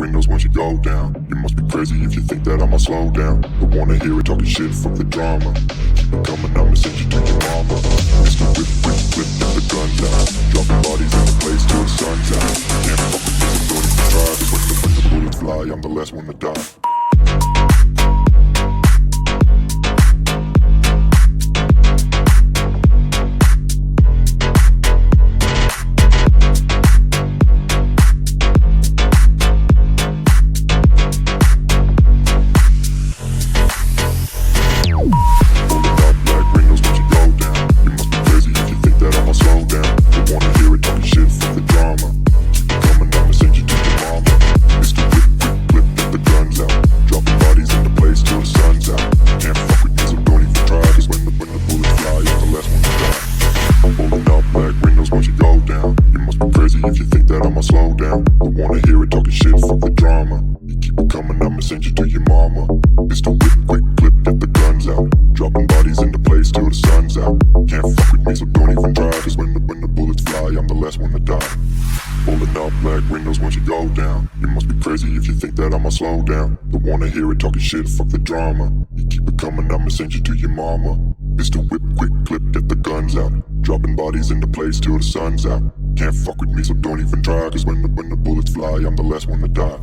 windows once you go down. You must be crazy if you think that I'ma slow down. Don't wanna hear it talking shit, fuck the drama. Keep it coming, I'ma send you to your mama. Mr. Whip, whip, flip, get the guns out. Dropping bodies in the place till the sun's out. Can't fuck with me, so don't even try. Cause when the bullets fly, I'm the last one to die. If you think that I'ma slow down, don't wanna hear it talking shit, fuck the drama. You keep it coming, I'ma send you to your mama. It's the whip, quick clip, get the guns out. Dropping bodies into place till the sun's out. Can't fuck with me, so don't even try. Cause when the bullets fly, I'm the last one to die. Pulling up black windows once you go down. You must be crazy if you think that I'ma slow down. Don't wanna hear it talking shit, fuck the drama. You keep it coming, I'ma send you to your mama. It's the whip, quick clip, get the guns out. Dropping bodies into place till the sun's out. Can't fuck with me, so don't even try. Cause when the bullets fly, I'm the last one to die.